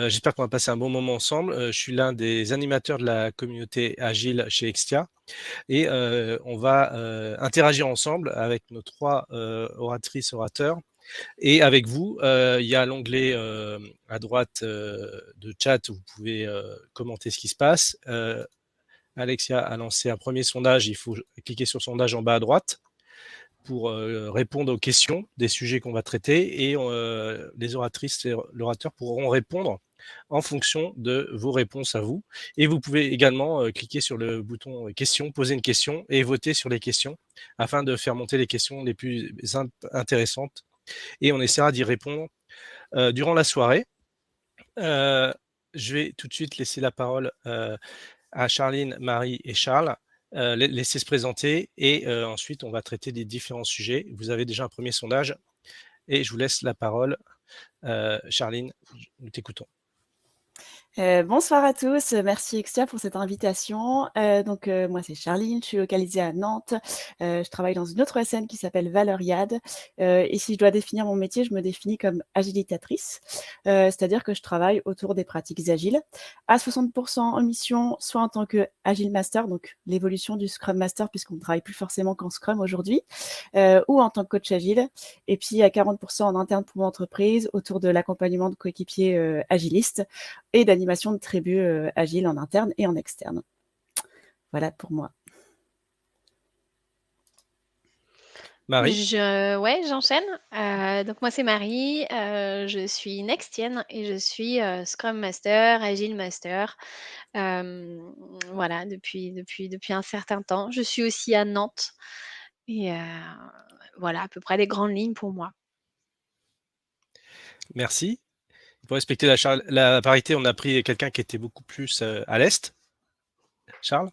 J'espère qu'on va passer un bon moment ensemble. Je suis l'un des animateurs de la communauté agile chez Extia et on va interagir ensemble avec nos 3 oratrices, orateurs et avec vous. Il y a l'onglet à droite de chat où vous pouvez commenter ce qui se passe. Alexia a lancé un premier sondage. Il faut cliquer sur sondage en bas à droite pour répondre aux questions des sujets qu'on va traiter et les oratrices et l'orateur pourront répondre en fonction de vos réponses à vous. Et vous pouvez également cliquer sur le bouton questions, poser une question et voter sur les questions afin de faire monter les questions les plus intéressantes et on essaiera d'y répondre durant la soirée. Je vais tout de suite laisser la parole à Charline, Marie et Charles. Laisser se présenter et ensuite on va traiter des différents sujets. Vous avez déjà un premier sondage et je vous laisse la parole. Charline, nous t'écoutons. Bonsoir à tous, merci Extia pour cette invitation. Moi c'est Charline, je suis localisée à Nantes. Je travaille dans une autre SN qui s'appelle Valeriade. Et si je dois définir mon métier, je me définis comme agilitatrice, c'est-à-dire que je travaille autour des pratiques agiles, à 60% en mission, soit en tant que Agile Master, donc l'évolution du Scrum Master, puisqu'on ne travaille plus forcément qu'en Scrum aujourd'hui, ou en tant que coach agile, et puis à 40% en interne pour mon entreprise, autour de l'accompagnement de coéquipiers agilistes, et d'animation de tribus agiles en interne et en externe. Voilà pour moi. Marie. J'enchaîne. Donc moi c'est Marie, je suis Nextienne et je suis Scrum Master, Agile Master. Voilà, depuis un certain temps. Je suis aussi à Nantes et voilà à peu près les grandes lignes pour moi. Merci. Pour respecter la parité, on a pris quelqu'un qui était beaucoup plus à l'est. Charles,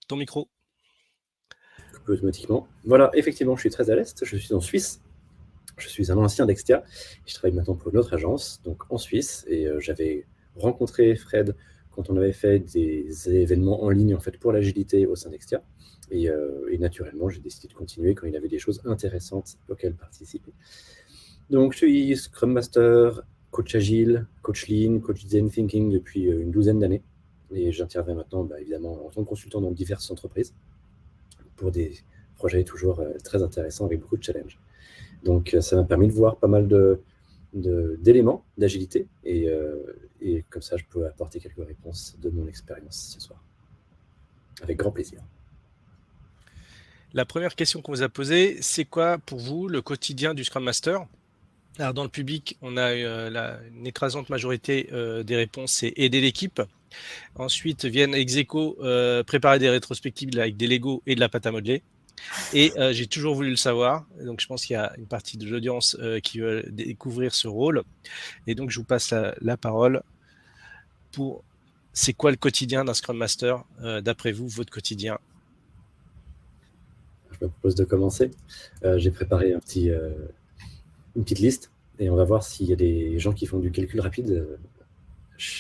ton micro. Automatiquement. Voilà, effectivement, je suis très à l'est, je suis en Suisse. Je suis un ancien d'Extia. Je travaille maintenant pour une autre agence, donc en Suisse, et j'avais rencontré Fred quand on avait fait des événements en ligne en fait pour l'agilité au sein d'Extia. Et naturellement, j'ai décidé de continuer quand il avait des choses intéressantes auxquelles participer. Donc, je suis Scrum Master, coach agile, coach lean, coach design thinking depuis une douzaine d'années. Et j'interviens maintenant, évidemment, en tant que consultant dans diverses entreprises pour des projets toujours très intéressants avec beaucoup de challenges. Donc, ça m'a permis de voir pas mal d'éléments d'agilité et comme ça, je peux apporter quelques réponses de mon expérience ce soir. Avec grand plaisir. La première question qu'on vous a posée, c'est quoi pour vous le quotidien du Scrum Master ? Alors dans le public, on a une écrasante majorité des réponses, c'est aider l'équipe. Ensuite viennent ex aequo préparer des rétrospectives avec des Lego et de la pâte à modeler. Et j'ai toujours voulu le savoir, donc je pense qu'il y a une partie de l'audience qui veut découvrir ce rôle. Et donc je vous passe la parole pour c'est quoi le quotidien d'un Scrum Master, d'après vous, votre quotidien ? Je me propose de commencer. J'ai préparé une petite liste et on va voir s'il y a des gens qui font du calcul rapide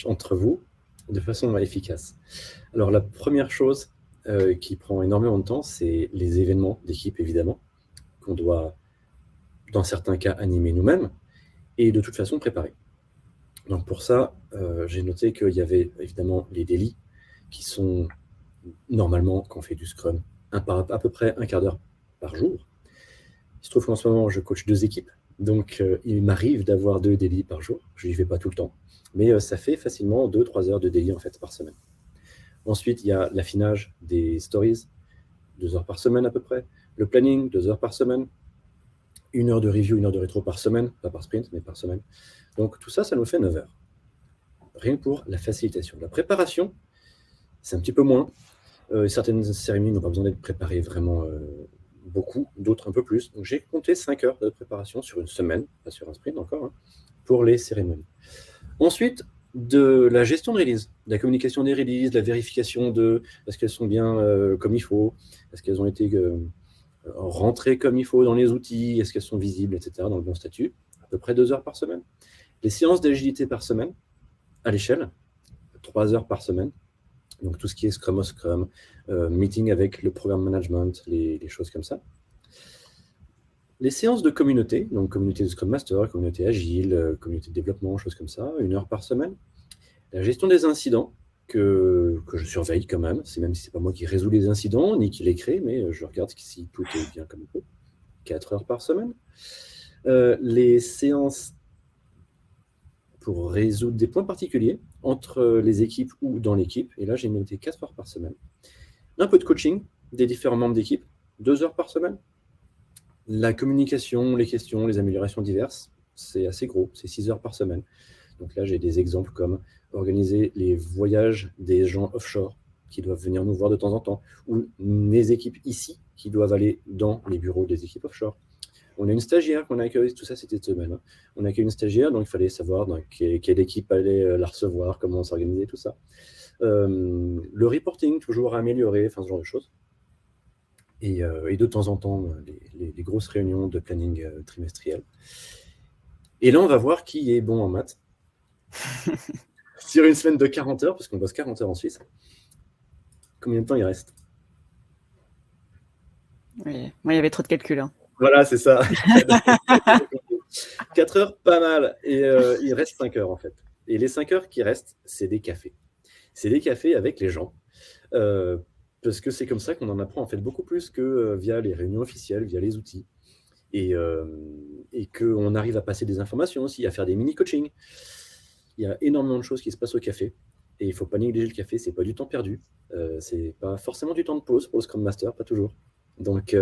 entre vous de façon efficace. Alors la première chose qui prend énormément de temps, c'est les événements d'équipe évidemment, qu'on doit dans certains cas animer nous-mêmes et de toute façon préparer. Donc pour ça, j'ai noté qu'il y avait évidemment les daily qui sont normalement, quand on fait du Scrum, à peu près un quart d'heure par jour. Il se trouve qu'en ce moment, je coach 2 équipes, donc il m'arrive d'avoir 2 daily par jour. Je n'y vais pas tout le temps, mais ça fait facilement 2-3 heures de daily en fait par semaine. Ensuite, il y a l'affinage des stories, 2 heures par semaine à peu près. Le planning, 2 heures par semaine. 1 heure de review, 1 heure de rétro par semaine, pas par sprint, mais par semaine. Donc tout ça, ça nous fait 9 heures. Rien que pour la facilitation. La préparation, c'est un petit peu moins. Certaines cérémonies n'ont pas besoin d'être préparées vraiment beaucoup, d'autres un peu plus. Donc j'ai compté 5 heures de préparation sur une semaine, pas sur un sprint encore, pour les cérémonies. Ensuite, de la gestion de release, de la communication des releases, de la vérification de est-ce qu'elles sont bien comme il faut, est-ce qu'elles ont été rentrées comme il faut dans les outils, est-ce qu'elles sont visibles, etc., dans le bon statut, à peu près 2 heures par semaine. Les séances d'agilité par semaine, à l'échelle, 3 heures par semaine. Donc tout ce qui est Scrum au Scrum, meeting avec le programme management, les choses comme ça. Les séances de communauté, donc communauté de Scrum Master, communauté agile, communauté de développement, choses comme ça, 1 heure par semaine. La gestion des incidents, que je surveille quand même, c'est même si ce n'est pas moi qui résous les incidents, ni qui les crée, mais je regarde si tout est bien comme il faut. 4 heures par semaine. Les séances pour résoudre des points particuliers entre les équipes ou dans l'équipe, et là j'ai noté 4 heures par semaine. Un peu de coaching des différents membres d'équipe, 2 heures par semaine. La communication, les questions, les améliorations diverses, c'est assez gros, c'est 6 heures par semaine. Donc là, j'ai des exemples comme organiser les voyages des gens offshore qui doivent venir nous voir de temps en temps, ou les équipes ici qui doivent aller dans les bureaux des équipes offshore. On a une stagiaire qu'on a accueillie, tout ça c'était cette semaine. Hein. On a accueilli une stagiaire, donc il fallait savoir dans quelle équipe allait la recevoir, comment s'organiser, tout ça. Le reporting, toujours à améliorer, enfin ce genre de choses. Et de temps en temps, les grosses réunions de planning trimestriel. Et là, on va voir qui est bon en maths. Sur une semaine de 40 heures, parce qu'on bosse 40 heures en Suisse, combien de temps il reste? Oui, moi, il y avait trop de calculs. Hein. Voilà, c'est ça. 4 heures, pas mal. Et il reste 5 heures, en fait. Et les 5 heures qui restent, c'est des cafés. C'est des cafés avec les gens. Parce que c'est comme ça qu'on en apprend, en fait, beaucoup plus que via les réunions officielles, via les outils. Et qu'on arrive à passer des informations aussi, à faire des mini-coachings. Il y a énormément de choses qui se passent au café. Et il ne faut pas négliger le café, ce n'est pas du temps perdu. Ce n'est pas forcément du temps de pause pour le Scrum Master, pas toujours. Donc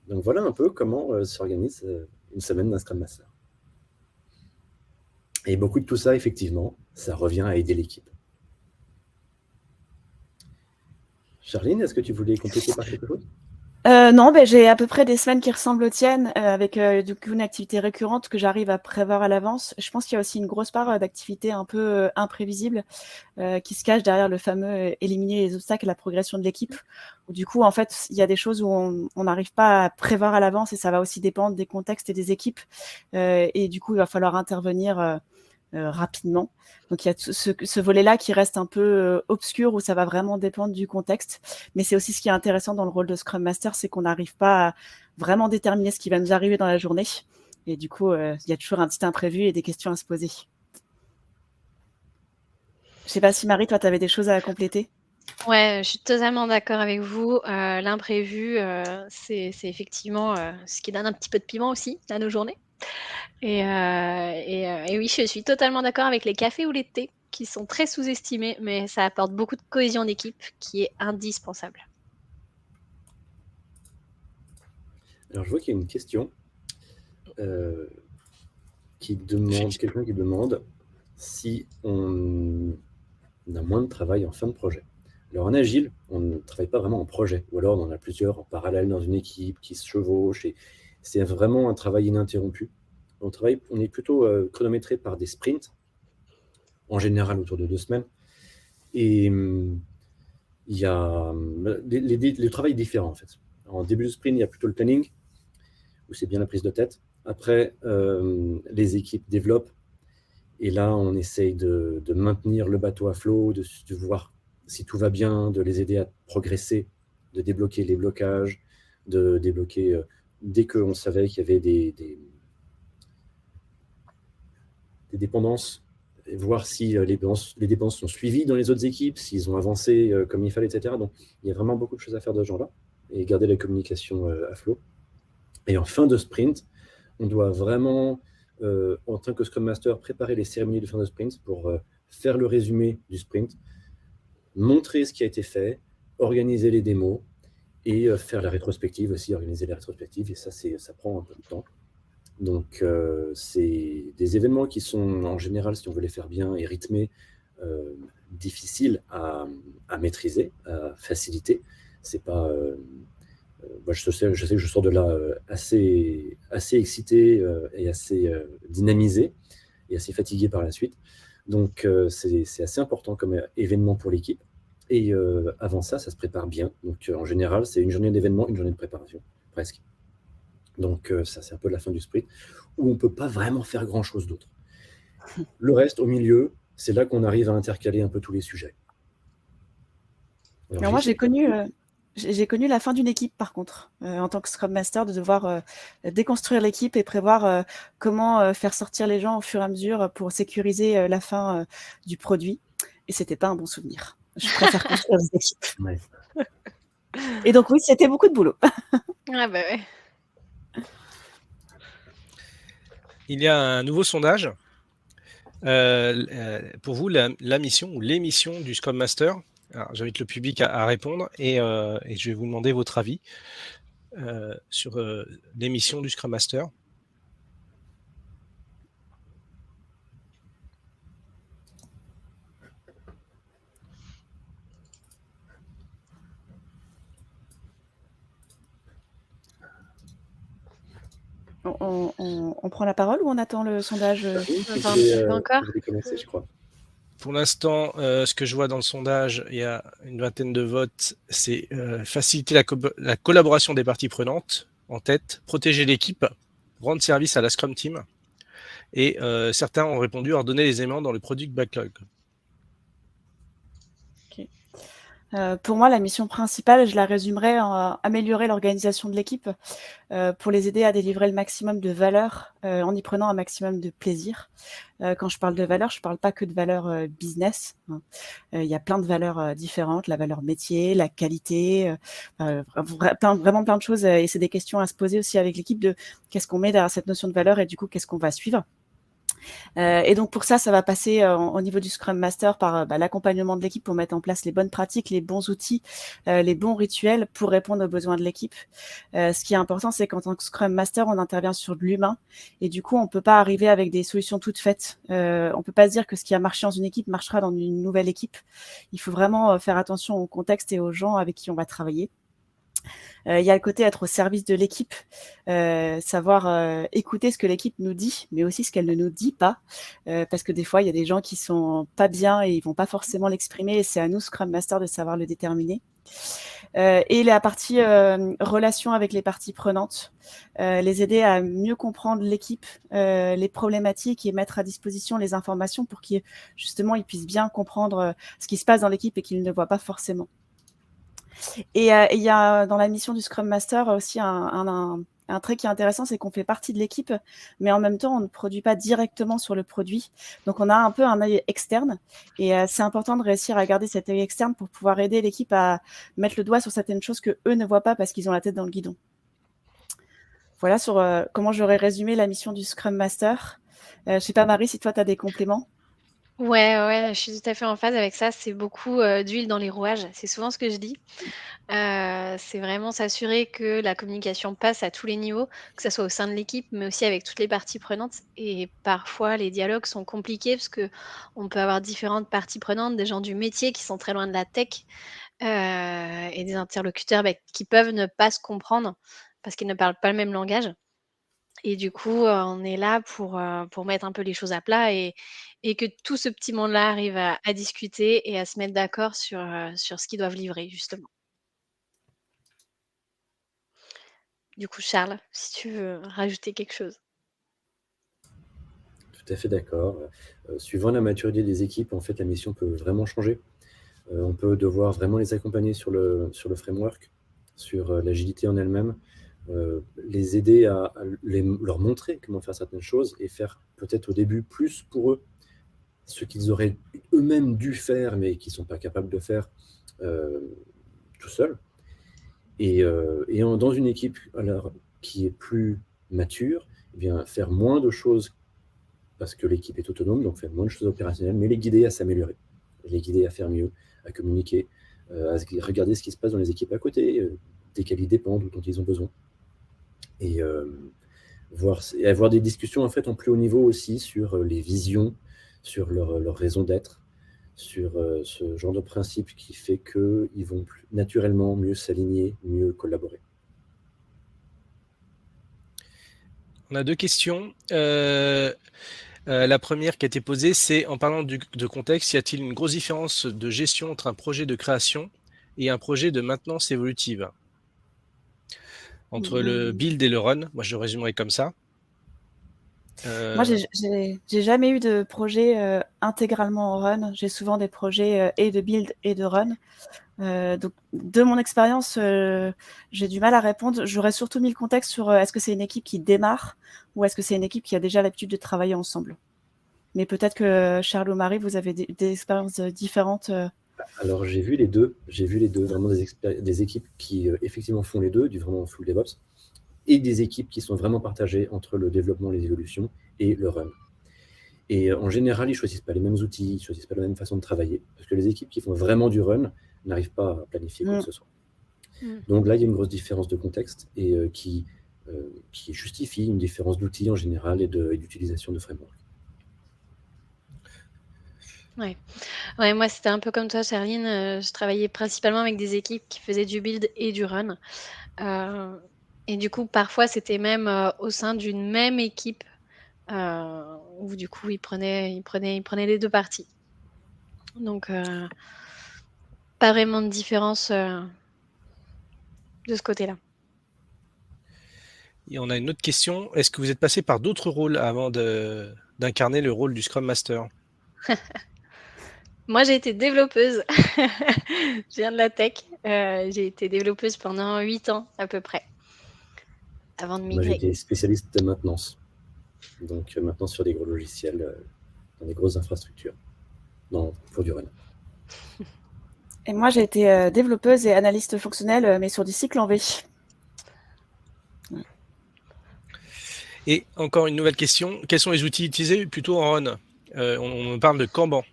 voilà un peu comment s'organise une semaine d'un Scrum Master. Et beaucoup de tout ça, effectivement, ça revient à aider l'équipe. Charline, est-ce que tu voulais compléter par quelque chose ? Non, j'ai à peu près des semaines qui ressemblent aux tiennes, avec du coup une activité récurrente que j'arrive à prévoir à l'avance. Je pense qu'il y a aussi une grosse part d'activités un peu imprévisibles qui se cachent derrière le fameux éliminer les obstacles à la progression de l'équipe. Du coup, en fait, il y a des choses où on n'arrive pas à prévoir à l'avance et ça va aussi dépendre des contextes et des équipes. Et du coup, il va falloir intervenir rapidement. Donc il y a ce volet-là qui reste un peu obscur où ça va vraiment dépendre du contexte. Mais c'est aussi ce qui est intéressant dans le rôle de Scrum Master, c'est qu'on n'arrive pas à vraiment déterminer ce qui va nous arriver dans la journée. Et du coup, il y a toujours un petit imprévu et des questions à se poser. Je sais pas si Marie, toi, tu avais des choses à compléter ? Ouais, je suis totalement d'accord avec vous. L'imprévu, c'est effectivement ce qui donne un petit peu de piment aussi à nos journées. Et oui, je suis totalement d'accord avec les cafés ou les thés qui sont très sous-estimés, mais ça apporte beaucoup de cohésion d'équipe qui est indispensable. Alors, je vois qu'il y a une question quelqu'un qui demande si on a moins de travail en fin de projet. Alors, en Agile, on ne travaille pas vraiment en projet, ou alors on en a plusieurs en parallèle dans une équipe qui se chevauchent, et c'est vraiment un travail ininterrompu. On est plutôt chronométré par des sprints, en général autour de 2 semaines, et il y a le travail est différent en fait. En début de sprint, il y a plutôt le planning, où c'est bien la prise de tête. Après, les équipes développent, et là, on essaye de maintenir le bateau à flot, de voir si tout va bien, de les aider à progresser, de débloquer les blocages, de débloquer, dès qu'on savait qu'il y avait des dépendances, voir si les dépenses sont suivies dans les autres équipes, s'ils ont avancé comme il fallait, etc. Donc, il y a vraiment beaucoup de choses à faire de ce genre-là, et garder la communication à flot. Et en fin de sprint, on doit vraiment, en tant que Scrum Master, préparer les cérémonies de fin de sprint pour faire le résumé du sprint, montrer ce qui a été fait, organiser les démos et faire la rétrospective aussi, organiser la rétrospective. Et ça prend un peu de temps. Donc, c'est des événements qui sont, en général, si on veut les faire bien et rythmés, difficiles à maîtriser, à faciliter. C'est pas... moi, je sais que je sors de là assez excité et assez dynamisé et assez fatigué par la suite. Donc, c'est assez important comme événement pour l'équipe. Et avant ça, ça se prépare bien. Donc, en général, c'est une journée d'événement, une journée de préparation, presque. Donc, ça, c'est un peu la fin du sprint, où on ne peut pas vraiment faire grand-chose d'autre. Le reste, au milieu, c'est là qu'on arrive à intercaler un peu tous les sujets. Alors moi, j'ai connu... J'ai connu la fin d'une équipe, par contre, en tant que Scrum Master, de devoir déconstruire l'équipe et prévoir comment faire sortir les gens au fur et à mesure pour sécuriser la fin du produit. Et c'était pas un bon souvenir. Je préfère construire des équipes. Ouais. Et donc, oui, c'était beaucoup de boulot. Ah bah ouais. Il y a un nouveau sondage. Pour vous, la mission ou les missions du Scrum Master. Alors, j'invite le public à répondre et je vais vous demander votre avis sur les missions du Scrum Master. On prend la parole ou on attend le sondage Oui, On attend un petit peu encore. vous voulez commencer, je crois. Pour l'instant, ce que je vois dans le sondage, il y a une vingtaine de votes. C'est faciliter la collaboration des parties prenantes en tête, protéger l'équipe, rendre service à la Scrum Team. Et certains ont répondu ordonner les éléments dans le product backlog. Pour moi, la mission principale, je la résumerais en améliorer l'organisation de l'équipe pour les aider à délivrer le maximum de valeur en y prenant un maximum de plaisir. Quand je parle de valeur, je ne parle pas que de valeur business. Hein. Il y a plein de valeurs différentes, la valeur métier, la qualité, vraiment plein de choses. Et c'est des questions à se poser aussi avec l'équipe de qu'est-ce qu'on met derrière cette notion de valeur et du coup, qu'est-ce qu'on va suivre. Et donc pour ça va passer au niveau du Scrum Master par l'accompagnement de l'équipe pour mettre en place les bonnes pratiques, les bons outils, les bons rituels pour répondre aux besoins de l'équipe. Ce qui est important, c'est qu'en tant que Scrum Master, on intervient sur de l'humain et du coup, on ne peut pas arriver avec des solutions toutes faites. On ne peut pas se dire que ce qui a marché dans une équipe marchera dans une nouvelle équipe. Il faut vraiment faire attention au contexte et aux gens avec qui on va travailler. Il y a le côté être au service de l'équipe, savoir écouter ce que l'équipe nous dit, mais aussi ce qu'elle ne nous dit pas, parce que des fois, il y a des gens qui sont pas bien et ils vont pas forcément l'exprimer et c'est à nous, Scrum Master, de savoir le déterminer. Et la partie relation avec les parties prenantes, les aider à mieux comprendre l'équipe, les problématiques et mettre à disposition les informations pour qu'ils puissent bien comprendre ce qui se passe dans l'équipe et qu'ils ne voient pas forcément. Et il y a dans la mission du Scrum Master aussi un trait qui est intéressant, c'est qu'on fait partie de l'équipe, mais en même temps, on ne produit pas directement sur le produit. Donc, on a un peu un œil externe et c'est important de réussir à garder cet œil externe pour pouvoir aider l'équipe à mettre le doigt sur certaines choses qu'eux ne voient pas parce qu'ils ont la tête dans le guidon. Voilà sur comment j'aurais résumé la mission du Scrum Master. Je ne sais pas, Marie, si toi, tu as des compléments. Ouais, je suis tout à fait en phase avec ça. C'est beaucoup d'huile dans les rouages. C'est souvent ce que je dis. C'est vraiment s'assurer que la communication passe à tous les niveaux, que ça soit au sein de l'équipe, mais aussi avec toutes les parties prenantes. Et parfois, les dialogues sont compliqués parce que on peut avoir différentes parties prenantes, des gens du métier qui sont très loin de la tech, et des interlocuteurs, qui peuvent ne pas se comprendre parce qu'ils ne parlent pas le même langage. Et du coup, on est là pour mettre un peu les choses à plat et que tout ce petit monde-là arrive à discuter et à se mettre d'accord sur ce qu'ils doivent livrer, justement. Du coup, Charles, si tu veux rajouter quelque chose? Tout à fait d'accord. Suivant la maturité des équipes, en fait, la mission peut vraiment changer. On peut devoir vraiment les accompagner sur le framework, sur l'agilité en elle-même, les aider à leur montrer comment faire certaines choses et faire peut-être au début plus pour eux ce qu'ils auraient eux-mêmes dû faire mais qui ne sont pas capables de faire tout seuls. Et dans une équipe alors, qui est plus mature, eh bien, faire moins de choses parce que l'équipe est autonome, donc faire moins de choses opérationnelles, mais les guider à s'améliorer, les guider à faire mieux, à communiquer, à regarder ce qui se passe dans les équipes à côté, desquelles ils dépendent ou dont ils ont besoin. Et avoir des discussions en fait en plus haut niveau aussi sur les visions, sur leur raison d'être, sur ce genre de principe qui fait qu'ils vont naturellement mieux s'aligner, mieux collaborer. On a deux questions. La première qui a été posée, c'est en parlant de contexte, y a-t-il une grosse différence de gestion entre un projet de création et un projet de maintenance évolutive? Entre le build et le run, moi je le résumerai comme ça. Moi, j'ai jamais eu de projet intégralement en run. J'ai souvent des projets et de build et de run. Donc, de mon expérience, j'ai du mal à répondre. J'aurais surtout mis le contexte sur est-ce que c'est une équipe qui démarre ou est-ce que c'est une équipe qui a déjà l'habitude de travailler ensemble. Mais peut-être que Charles ou Marie, vous avez des expériences différentes. Alors, j'ai vu les deux, vraiment des équipes qui effectivement font les deux, du vraiment full DevOps, et des équipes qui sont vraiment partagées entre le développement, les évolutions et le run. Et en général, ils ne choisissent pas les mêmes outils, ils ne choisissent pas la même façon de travailler, parce que les équipes qui font vraiment du run n'arrivent pas à planifier quoi que ce soit. Donc là, il y a une grosse différence de contexte et qui justifie une différence d'outils en général et d'utilisation de framework. Ouais, moi c'était un peu comme toi, Charline. Je travaillais principalement avec des équipes qui faisaient du build et du run. Et du coup, parfois c'était même au sein d'une même équipe où du coup ils prenaient les deux parties. Donc pas vraiment de différence de ce côté-là. Et on a une autre question. Est-ce que vous êtes passé par d'autres rôles avant d'incarner le rôle du Scrum Master? Moi, j'ai été développeuse. Je viens de la tech. J'ai été développeuse pendant 8 ans à peu près, avant de Moi, migrer. j'étais spécialiste de maintenance. Donc, maintenance sur des gros logiciels, dans des grosses infrastructures, pour du run. Et moi, j'ai été développeuse et analyste fonctionnelle, mais sur du cycle en V. Et encore une nouvelle question. Quels sont les outils utilisés plutôt en run? On parle de Kanban.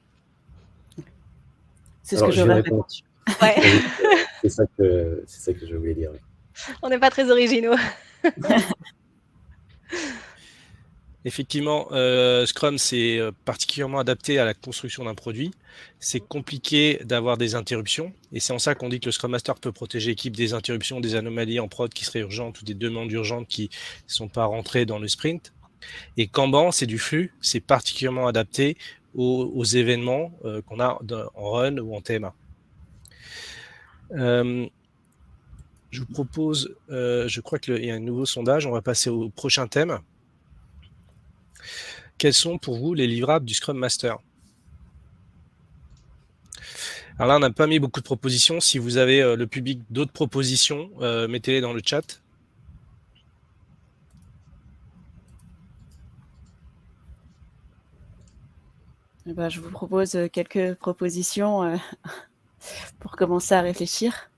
C'est ce que j'aurais répondu. Ouais. C'est ça que je voulais dire. On n'est pas très originaux. Effectivement, Scrum, c'est particulièrement adapté à la construction d'un produit. C'est compliqué d'avoir des interruptions. Et c'est en ça qu'on dit que le Scrum Master peut protéger l'équipe des interruptions, des anomalies en prod qui seraient urgentes ou des demandes urgentes qui ne sont pas rentrées dans le sprint. Et Kanban, c'est du flux. C'est particulièrement adapté aux événements qu'on a en run ou en TMA. Je vous propose, je crois qu'il y a un nouveau sondage. On va passer au prochain thème. Quels sont pour vous les livrables du Scrum Master? Alors là, on n'a pas mis beaucoup de propositions. Si vous avez le public d'autres propositions, mettez-les dans le chat. Je vous propose quelques propositions pour commencer à réfléchir.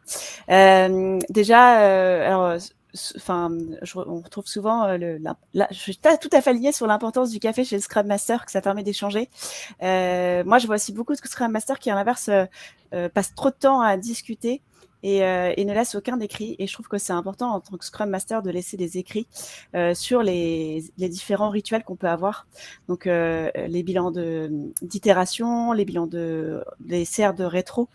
Déjà, on retrouve souvent je suis tout à fait alignée sur l'importance du café chez le Scrum Master, que ça permet d'échanger. Moi, je vois aussi beaucoup de Scrum Master qui, à l'inverse, passent trop de temps à discuter et ne laissent aucun écrit. Et je trouve que c'est important en tant que Scrum Master de laisser des écrits sur les différents rituels qu'on peut avoir. Donc, les bilans d'itération, les bilans des CR de rétro.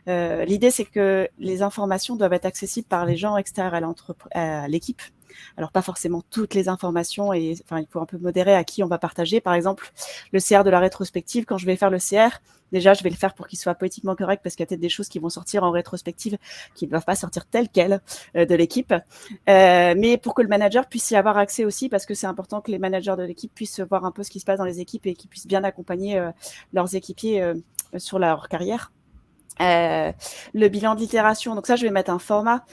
L'idée, c'est que les informations doivent être accessibles par les gens extérieurs à l'équipe. Alors, pas forcément toutes les informations, il faut un peu modérer à qui on va partager. Par exemple, le CR de la rétrospective, quand je vais faire le CR, déjà, je vais le faire pour qu'il soit poétiquement correct parce qu'il y a peut-être des choses qui vont sortir en rétrospective qui ne doivent pas sortir telles quelles de l'équipe. Mais pour que le manager puisse y avoir accès aussi, parce que c'est important que les managers de l'équipe puissent voir un peu ce qui se passe dans les équipes et qu'ils puissent bien accompagner leurs équipiers sur leur carrière. Le bilan de l'itération, donc ça, je vais mettre un format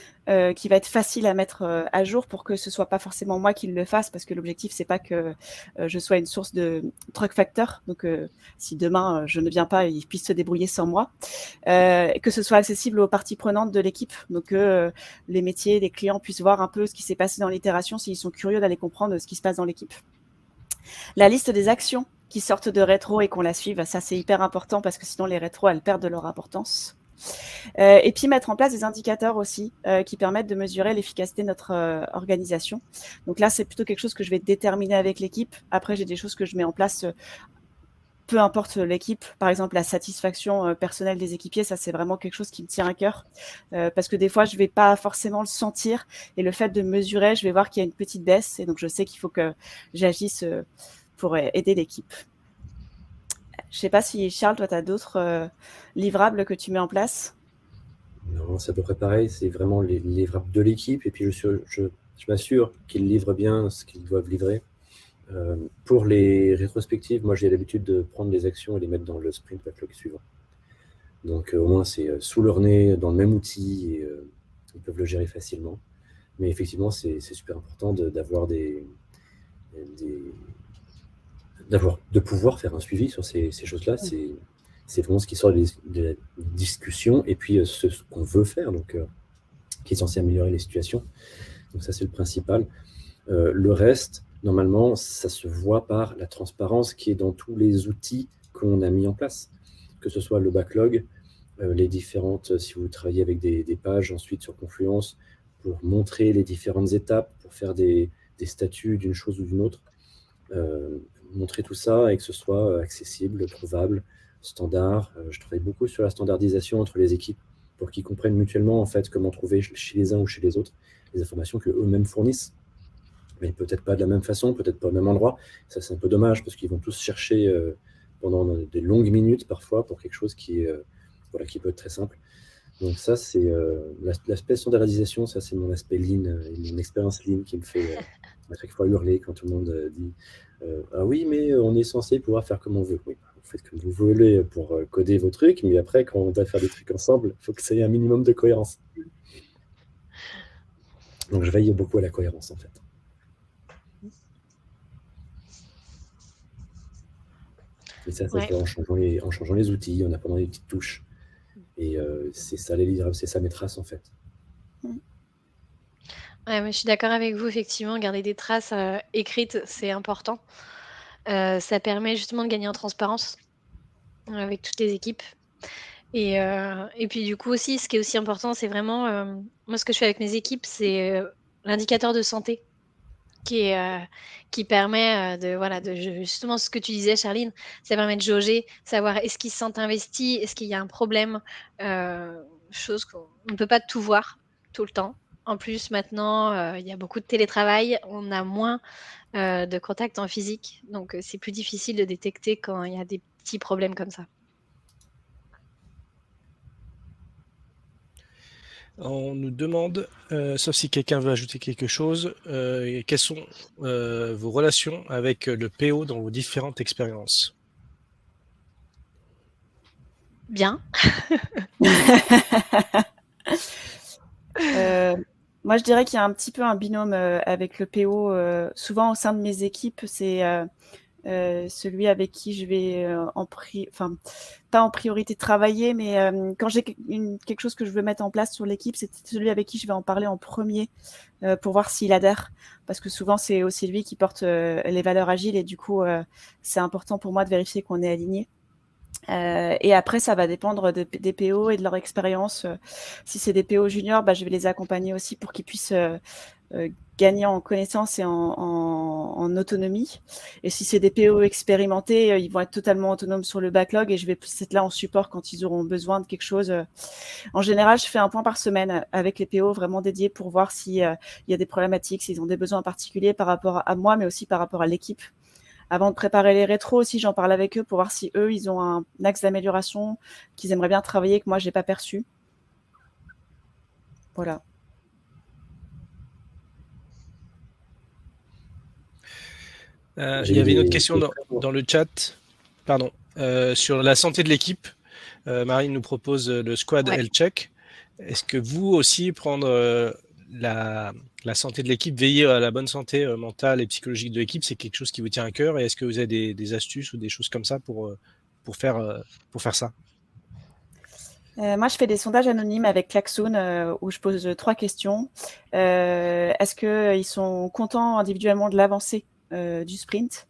qui va être facile à mettre à jour pour que ce soit pas forcément moi qui le fasse, parce que l'objectif, c'est pas que je sois une source de truc factor. Donc, si demain je ne viens pas, ils puissent se débrouiller sans moi. Que ce soit accessible aux parties prenantes de l'équipe, donc que les métiers, les clients puissent voir un peu ce qui s'est passé dans l'itération, s'ils sont curieux d'aller comprendre ce qui se passe dans l'équipe. La liste des actions qui sortent de rétro et qu'on la suive, ça c'est hyper important parce que sinon les rétros elles perdent de leur importance. Et puis mettre en place des indicateurs aussi qui permettent de mesurer l'efficacité de notre organisation. Donc là c'est plutôt quelque chose que je vais déterminer avec l'équipe. Après j'ai des choses que je mets en place peu importe l'équipe. Par exemple la satisfaction personnelle des équipiers, ça c'est vraiment quelque chose qui me tient à cœur parce que des fois je vais pas forcément le sentir et le fait de mesurer, je vais voir qu'il y a une petite baisse et donc je sais qu'il faut que j'agisse pour aider l'équipe. Je ne sais pas si, Charles, toi, tu as d'autres livrables que tu mets en place? Non, c'est à peu près pareil. C'est vraiment les livrables de l'équipe. Et puis, je m'assure qu'ils livrent bien ce qu'ils doivent livrer. Pour les rétrospectives, moi j'ai l'habitude de prendre les actions et les mettre dans le sprint backlog suivant. Donc au moins c'est sous leur nez, dans le même outil, et ils peuvent le gérer facilement. Mais effectivement, c'est super important de pouvoir faire un suivi sur ces choses-là. C'est vraiment ce qui sort de la discussion, et puis ce qu'on veut faire, donc qui est censé améliorer les situations. Donc ça, c'est le principal. Le reste, normalement, ça se voit par la transparence qui est dans tous les outils qu'on a mis en place, que ce soit le backlog, les différentes, si vous travaillez avec des pages ensuite sur Confluence, pour montrer les différentes étapes, pour faire des statuts d'une chose ou d'une autre, montrer tout ça et que ce soit accessible, trouvable, standard. Je travaille beaucoup sur la standardisation entre les équipes pour qu'ils comprennent mutuellement en fait comment trouver chez les uns ou chez les autres les informations qu'eux-mêmes fournissent, mais peut-être pas de la même façon, peut-être pas au même endroit. Ça, c'est un peu dommage parce qu'ils vont tous chercher pendant des longues minutes parfois pour quelque chose qui peut être très simple. Donc ça, c'est l'aspect standardisation, ça c'est mon aspect lean, et mon expérience lean qui me fait à chaque fois hurler quand tout le monde dit ah oui, mais on est censé pouvoir faire comme on veut. Oui, vous faites comme vous voulez pour coder vos trucs, mais après, quand on doit faire des trucs ensemble, il faut que ça ait un minimum de cohérence. Donc je veille beaucoup à la cohérence en fait. Et ça se fait en changeant les outils, en apprenant les petites touches. Et c'est ça les livres, c'est ça mes traces en fait. Ouais, mais je suis d'accord avec vous, effectivement, garder des traces écrites, c'est important. Ça permet justement de gagner en transparence avec toutes les équipes. Et puis du coup aussi, ce qui est aussi important, c'est vraiment, moi ce que je fais avec mes équipes, c'est l'indicateur de santé qui permet de justement ce que tu disais, Charline, ça permet de jauger, savoir est-ce qu'ils se sentent investis, est-ce qu'il y a un problème, chose qu'on ne peut pas tout voir tout le temps. En plus, maintenant, il y a beaucoup de télétravail, on a moins de contact en physique, donc c'est plus difficile de détecter quand il y a des petits problèmes comme ça. On nous demande, sauf si quelqu'un veut ajouter quelque chose, quelles sont vos relations avec le PO dans vos différentes expériences? Bien. Moi, je dirais qu'il y a un petit peu un binôme avec le PO. Souvent, au sein de mes équipes, c'est celui avec qui je vais pas en priorité travailler, mais quand j'ai quelque chose que je veux mettre en place sur l'équipe, c'est celui avec qui je vais en parler en premier pour voir s'il adhère, parce que souvent c'est aussi lui qui porte les valeurs agiles, et du coup c'est important pour moi de vérifier qu'on est aligné. Et après, ça va dépendre des PO et de leur expérience. Si c'est des PO juniors, je vais les accompagner aussi pour qu'ils puissent gagner en connaissance et en autonomie. Et si c'est des PO expérimentés, ils vont être totalement autonomes sur le backlog, et je vais être là en support quand ils auront besoin de quelque chose. En général, je fais un point par semaine avec les PO vraiment dédiés pour voir s'il y a des problématiques, s'ils ont des besoins particuliers par rapport à moi, mais aussi par rapport à l'équipe. Avant de préparer les rétros aussi, j'en parle avec eux pour voir si eux, ils ont un axe d'amélioration qu'ils aimeraient bien travailler, que moi, je n'ai pas perçu. Voilà. Il y avait une autre question dans le chat, pardon, sur la santé de l'équipe. Marine nous propose le squad health check. Est-ce que vous aussi, prendre la santé de l'équipe, veiller à la bonne santé mentale et psychologique de l'équipe, c'est quelque chose qui vous tient à cœur, et est-ce que vous avez des astuces ou des choses comme ça pour faire ça? Moi, je fais des sondages anonymes avec Klaxoon où je pose 3 questions. Est-ce qu'ils sont contents individuellement de l'avancée du sprint?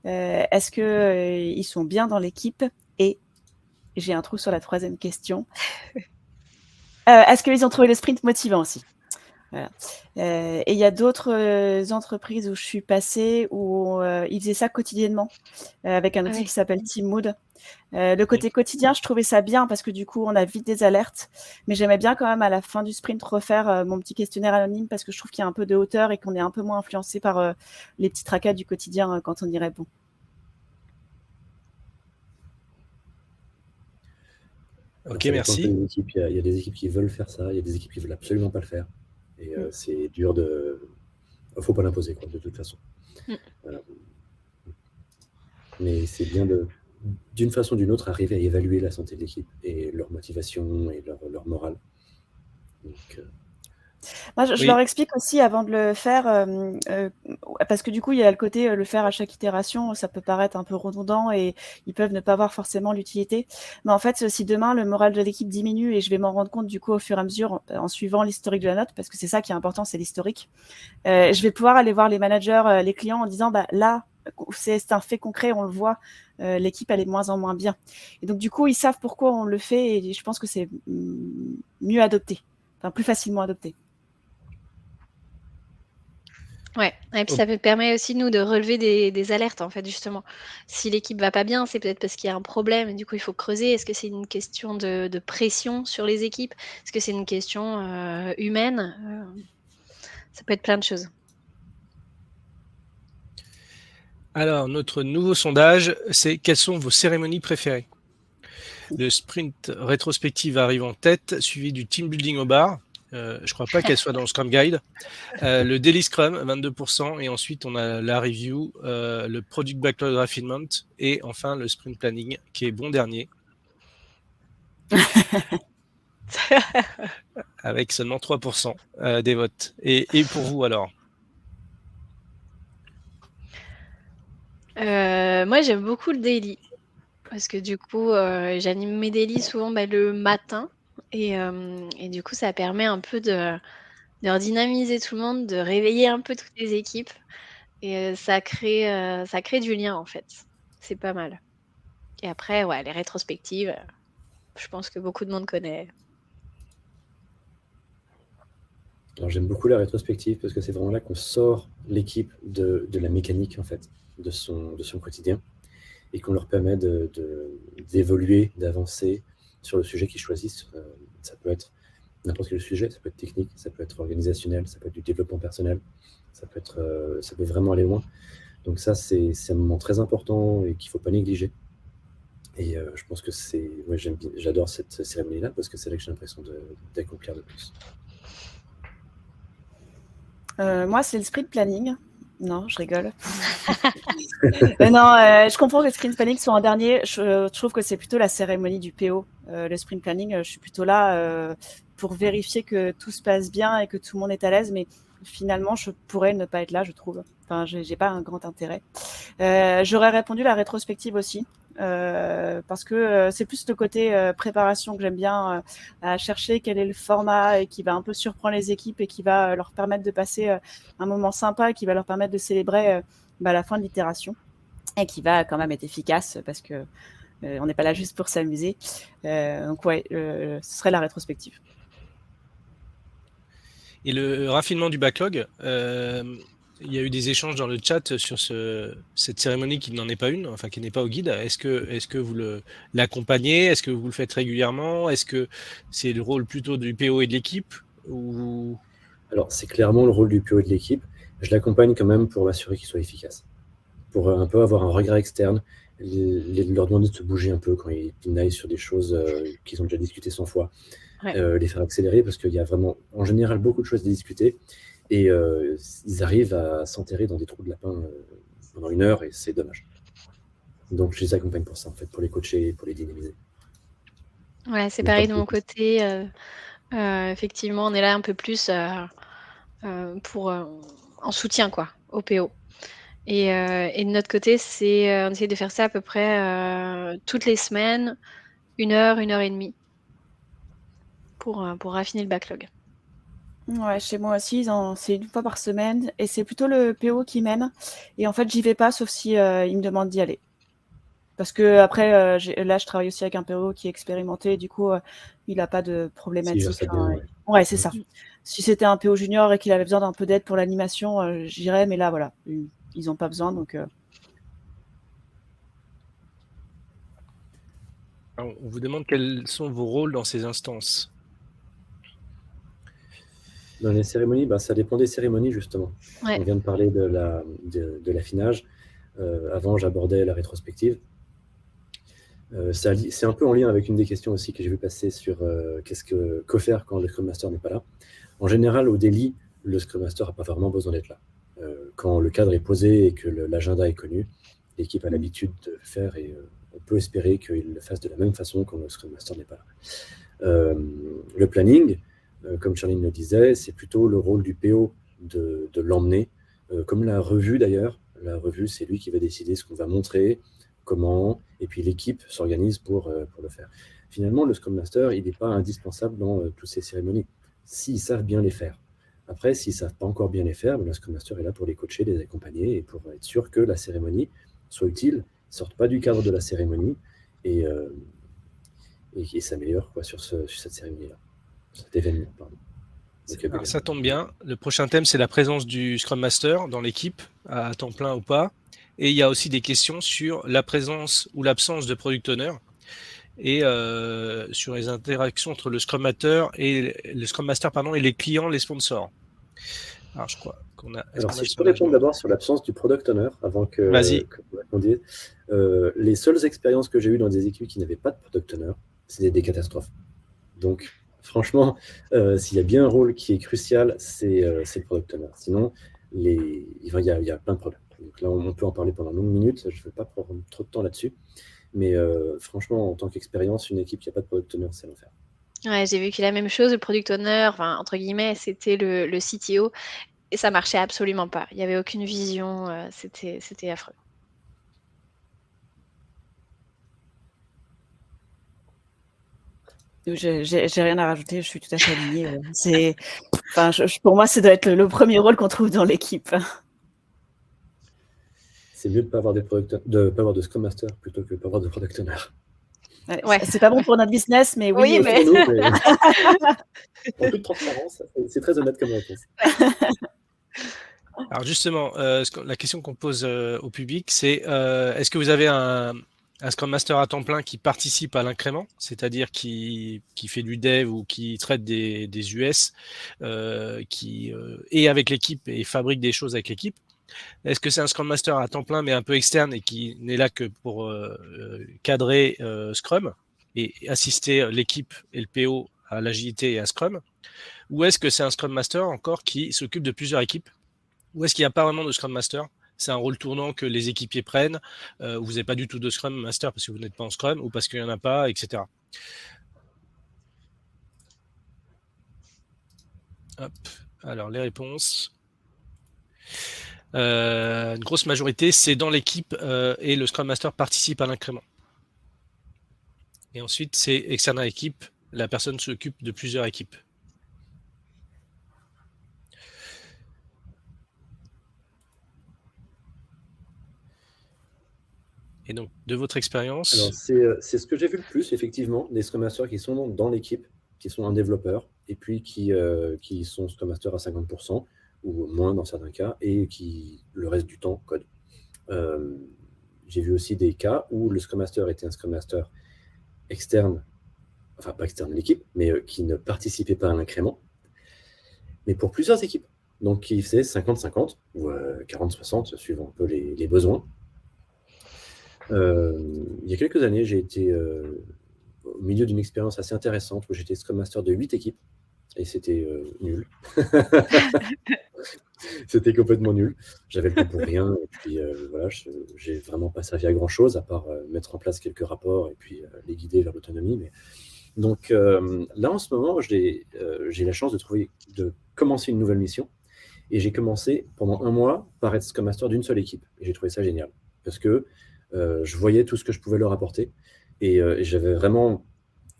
Est-ce qu'ils sont bien dans l'équipe? Et j'ai un trou sur la 3e question. Est-ce qu'ils ont trouvé le sprint motivant aussi? Voilà. Et il y a d'autres entreprises où je suis passée où ils faisaient ça quotidiennement avec un outil qui s'appelle Teammood. Le côté quotidien, je trouvais ça bien parce que du coup, on a vite des alertes. Mais j'aimais bien quand même à la fin du sprint refaire mon petit questionnaire anonyme, parce que je trouve qu'il y a un peu de hauteur et qu'on est un peu moins influencé par les petits tracas du quotidien quand on y répond. Ok, merci. Il y a des équipes qui veulent faire ça, il y a des équipes qui ne veulent absolument pas le faire. Et c'est dur de... Il ne faut pas l'imposer, de toute façon. Mais c'est bien d'une façon ou d'une autre, arriver à évaluer la santé de l'équipe et leur motivation et leur morale. Donc, Moi, je Oui. leur explique aussi avant de le faire, parce que du coup, il y a le côté, le faire à chaque itération, ça peut paraître un peu redondant et ils peuvent ne pas voir forcément l'utilité. Mais en fait, si demain le moral de l'équipe diminue et je vais m'en rendre compte du coup au fur et à mesure en suivant l'historique de la note, parce que c'est ça qui est important, c'est l'historique. Je vais pouvoir aller voir les managers, les clients en disant, bah là, c'est un fait concret, on le voit, l'équipe elle est de moins en moins bien. Et donc du coup, ils savent pourquoi on le fait et je pense que c'est mieux adopté, enfin plus facilement adopté. Ouais, et puis Op ça peut permet aussi nous de relever des alertes en fait justement. Si l'équipe va pas bien, c'est peut-être parce qu'il y a un problème et du coup il faut creuser. Est-ce que c'est une question de pression sur les équipes? Est-ce que c'est une question, humaine? Ça peut être plein de choses. Alors, notre nouveau sondage, c'est quelles sont vos cérémonies préférées? Le sprint rétrospective arrive en tête, suivi du team building au bar. Je crois pas qu'elle soit dans le Scrum Guide. Le Daily Scrum, 22%, et ensuite on a la review, le Product Backlog Refinement et enfin le sprint planning qui est bon dernier avec seulement 3% des votes. Et pour vous alors? Moi j'aime beaucoup le daily parce que du coup, j'anime mes daily souvent, le matin et du coup ça permet un peu de redynamiser tout le monde, de réveiller un peu toutes les équipes et ça crée du lien en fait. C'est pas mal. Et après, ouais, les rétrospectives, je pense que beaucoup de monde connaît. alors j'aime beaucoup la rétrospective parce que c'est vraiment là qu'on sort l'équipe de la mécanique en fait, de son quotidien et qu'on leur permet d'évoluer, d'avancer sur le sujet qu'ils choisissent. Ça peut être n'importe quel sujet, ça peut être technique, ça peut être organisationnel, ça peut être du développement personnel, ça peut vraiment aller loin. Donc ça, c'est un moment très important et qu'il ne faut pas négliger. Et je pense que ouais, j'adore cette cérémonie-là parce que c'est là que j'ai l'impression d'accomplir le plus. Moi, c'est le sprint planning. Non, je rigole. Non, je comprends que le sprint planning soit en dernier. Je trouve que c'est plutôt la cérémonie du PO. Le sprint planning, je suis plutôt là pour vérifier que tout se passe bien et que tout le monde est à l'aise. Mais finalement, je pourrais ne pas être là, je trouve. Enfin, j'ai pas un grand intérêt. J'aurais répondu la rétrospective aussi. Parce que c'est plus le côté préparation que j'aime bien, à chercher quel est le format et qui va un peu surprendre les équipes et qui va leur permettre de passer un moment sympa et qui va leur permettre de célébrer la fin de l'itération et qui va quand même être efficace parce que on n'est pas là juste pour s'amuser. Donc ouais, ce serait la rétrospective. Et le raffinement du backlog, il y a eu des échanges dans le chat sur cette cérémonie qui n'en est pas une, enfin qui n'est pas au guide. Est-ce que vous l'accompagnez? Est-ce que vous le faites régulièrement? Est-ce que c'est le rôle plutôt du PO et de l'équipe ou... Alors, c'est clairement le rôle du PO et de l'équipe. Je l'accompagne quand même pour m'assurer qu'il soit efficace. Pour un peu avoir un regard externe, leur demander de se bouger un peu quand ils pinaillent sur des choses qu'ils ont déjà discutées 100 fois. Ouais. Les faire accélérer parce qu'il y a vraiment, en général, beaucoup de choses à discuter. Et ils arrivent à s'enterrer dans des trous de lapin pendant 1 heure et c'est dommage. Donc, je les accompagne pour ça, en fait, pour les coacher, pour les dynamiser. Ouais, c'est Mais pareil pas de mon plus. côté. Effectivement, on est là un peu plus pour en soutien quoi, au PO. Et de notre côté, on essaie de faire ça à peu près toutes les semaines, 1 heure et demie pour raffiner le backlog. Ouais, chez moi aussi, c'est 1 fois par semaine et c'est plutôt le PO qui mène. Et en fait, j'y vais pas sauf si il me demande d'y aller. Parce que après, là, je travaille aussi avec un PO qui est expérimenté, du coup, il n'a pas de S'ils gèrent problématique. ça bien, ouais. Ouais, c'est Mhm. ça. Si c'était un PO junior et qu'il avait besoin d'un peu d'aide pour l'animation, j'irais, mais là, voilà, ils n'ont pas besoin, donc. Alors, on vous demande quels sont vos rôles dans ces instances. Dans les cérémonies, ça dépend des cérémonies, justement. Ouais. On vient de parler de l'affinage. Avant, j'abordais la rétrospective. C'est un peu en lien avec une des questions aussi que j'ai vu passer sur que faire quand le Scrum Master n'est pas là. En général, au daily, le Scrum Master n'a pas vraiment besoin d'être là. Quand le cadre est posé et que l'agenda est connu, l'équipe a l'habitude de le faire et on peut espérer qu'il le fasse de la même façon quand le Scrum Master n'est pas là. Le planning, comme Charline le disait, c'est plutôt le rôle du PO de l'emmener, comme la revue d'ailleurs. La revue, c'est lui qui va décider ce qu'on va montrer, comment, et puis l'équipe s'organise pour le faire. Finalement, le Scrum Master, il n'est pas indispensable dans toutes ces cérémonies, s'ils savent bien les faire. Après, s'ils ne savent pas encore bien les faire, le Scrum Master est là pour les coacher, les accompagner, et pour être sûr que la cérémonie soit utile, ne sorte pas du cadre de la cérémonie, et s'améliore sur cette cérémonie-là, cet événement, pardon. Alors, ça tombe bien. Le prochain thème, c'est la présence du Scrum Master dans l'équipe, à temps plein ou pas. Et il y a aussi des questions sur la présence ou l'absence de Product Owner et sur les interactions entre le Scrum Master et les clients, les sponsors. Alors, je crois qu'on a... Alors, si je peux répondre d'abord sur l'absence du Product Owner, avant que vous répondiez. Les seules expériences que j'ai eues dans des équipes qui n'avaient pas de Product Owner, c'était des catastrophes. Donc, franchement, s'il y a bien un rôle qui est crucial, c'est le Product Owner. Sinon, il y a plein de problèmes. Donc là, on peut en parler pendant de longues minutes. Je ne veux pas prendre trop de temps là-dessus. Mais franchement, en tant qu'expérience, une équipe qui n'a pas de Product Owner, c'est l'enfer. Ouais, j'ai vécu la même chose. Le Product Owner, enfin, entre guillemets, c'était le CTO. Et ça marchait absolument pas. Il n'y avait aucune vision. C'était affreux. J'ai rien à rajouter, je suis tout à fait alignée. Pour moi, ça doit être le premier rôle qu'on trouve dans l'équipe. C'est mieux de ne pas avoir pas avoir de Scrum Master plutôt que de ne pas avoir de Product Owner. Ouais. C'est pas bon pour notre business, mais oui. Mais... Pour nous, mais... en toute transparence, c'est très honnête comme réponse. Alors justement, la question qu'on pose au public, c'est est-ce que vous avez un Scrum Master à temps plein qui participe à l'incrément, c'est-à-dire qui fait du dev ou qui traite des US, qui est avec l'équipe et fabrique des choses avec l'équipe? Est-ce que c'est un Scrum Master à temps plein mais un peu externe et qui n'est là que pour cadrer Scrum et assister l'équipe et le PO à l'agilité et à Scrum? Ou est-ce que c'est un Scrum Master encore qui s'occupe de plusieurs équipes? Ou est-ce qu'il n'y a pas vraiment de Scrum Master? C'est un rôle tournant que les équipiers prennent, vous n'avez pas du tout de Scrum Master parce que vous n'êtes pas en Scrum ou parce qu'il n'y en a pas, etc. Hop. Alors, les réponses. Une grosse majorité, c'est dans l'équipe et le Scrum Master participe à l'incrément. Et ensuite, c'est externe à l'équipe, la personne s'occupe de plusieurs équipes. Et donc, de votre expérience... Alors, c'est ce que j'ai vu le plus, effectivement, des Scrum Masters qui sont dans l'équipe, qui sont un développeur, et puis qui sont Scrum Masters à 50%, ou moins dans certains cas, et qui, le reste du temps, codent. J'ai vu aussi des cas où le Scrum Master était un Scrum Master externe, enfin pas externe de l'équipe, mais qui ne participait pas à l'incrément, mais pour plusieurs équipes. Donc, qui faisait 50-50, ou 40-60, suivant un peu les besoins. Il y a quelques années, j'ai été au milieu d'une expérience assez intéressante où j'étais Scrum Master de 8 équipes et c'était nul. C'était complètement nul. J'avais le temps pour rien et puis voilà, j'ai vraiment pas servi à grand chose à part mettre en place quelques rapports et puis les guider vers l'autonomie. Mais... Donc là, en ce moment, j'ai la chance de commencer une nouvelle mission et j'ai commencé pendant 1 mois par être Scrum Master d'une seule équipe et j'ai trouvé ça génial parce que je voyais tout ce que je pouvais leur apporter et j'avais vraiment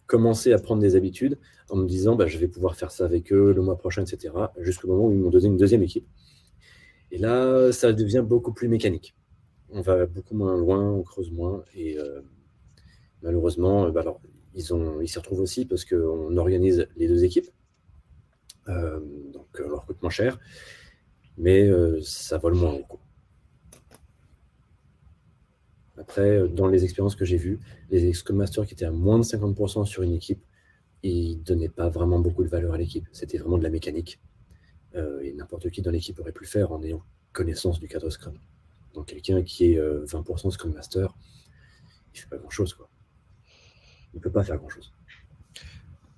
commencé à prendre des habitudes en me disant je vais pouvoir faire ça avec eux le mois prochain, etc. Jusqu'au moment où ils m'ont donné une deuxième équipe. Et là, ça devient beaucoup plus mécanique. On va beaucoup moins loin, on creuse moins et malheureusement, alors, ils s'y retrouvent aussi parce qu'on organise les 2 équipes. Donc, on leur coûte moins cher, mais ça vole moins haut. Après, dans les expériences que j'ai vues, les Scrum Masters qui étaient à moins de 50% sur une équipe, ils ne donnaient pas vraiment beaucoup de valeur à l'équipe. C'était vraiment de la mécanique. Et n'importe qui dans l'équipe aurait pu le faire en ayant connaissance du cadre Scrum. Donc quelqu'un qui est 20% Scrum Master, il ne fait pas grand-chose, quoi. Il ne peut pas faire grand-chose.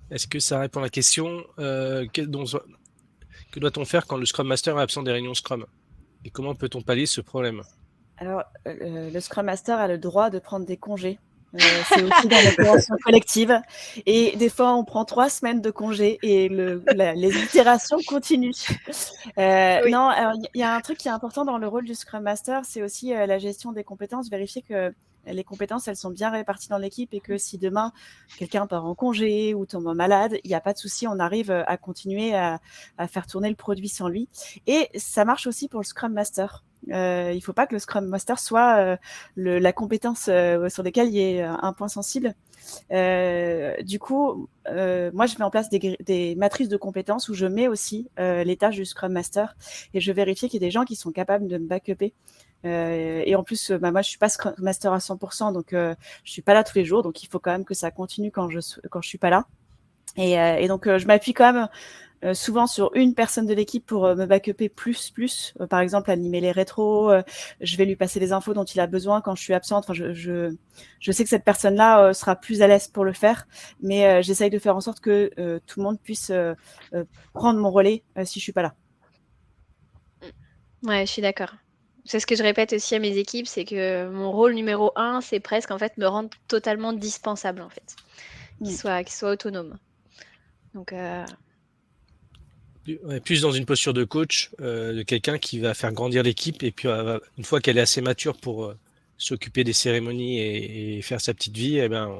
Est-ce que ça répond à la question que doit-on faire quand le Scrum Master est absent des réunions Scrum? Et comment peut-on pallier ce problème? Alors, le Scrum Master a le droit de prendre des congés. C'est aussi dans la convention collective. Et des fois, on prend 3 semaines de congé et les itérations continuent. Oui. Non, alors il y a un truc qui est important dans le rôle du Scrum Master, c'est aussi la gestion des compétences. Vérifier que les compétences, elles sont bien réparties dans l'équipe et que si demain, quelqu'un part en congé ou tombe malade, il n'y a pas de souci, on arrive à continuer à faire tourner le produit sans lui. Et ça marche aussi pour le Scrum Master. Il ne faut pas que le Scrum Master soit la compétence sur laquelle il y ait un point sensible. Du coup, moi, je mets en place des matrices de compétences où je mets aussi les tâches du Scrum Master et je vérifie qu'il y a des gens qui sont capables de me backuper. Et en plus, moi, je suis pas Scrum Master à 100%, donc je suis pas là tous les jours, donc il faut quand même que ça continue quand je suis pas là. Et donc, je m'appuie quand même souvent sur une personne de l'équipe pour me backuper plus. Par exemple, animer les rétros, je vais lui passer les infos dont il a besoin quand je suis absente. Enfin, je sais que cette personne-là sera plus à l'aise pour le faire, mais j'essaye de faire en sorte que tout le monde puisse prendre mon relais si je suis pas là. Ouais, je suis d'accord. C'est ce que je répète aussi à mes équipes, c'est que mon rôle numéro 1, c'est presque en fait me rendre totalement dispensable en fait, qu'il soit autonome. Donc Plus dans une posture de coach, de quelqu'un qui va faire grandir l'équipe et puis une fois qu'elle est assez mature pour s'occuper des cérémonies et faire sa petite vie, eh ben,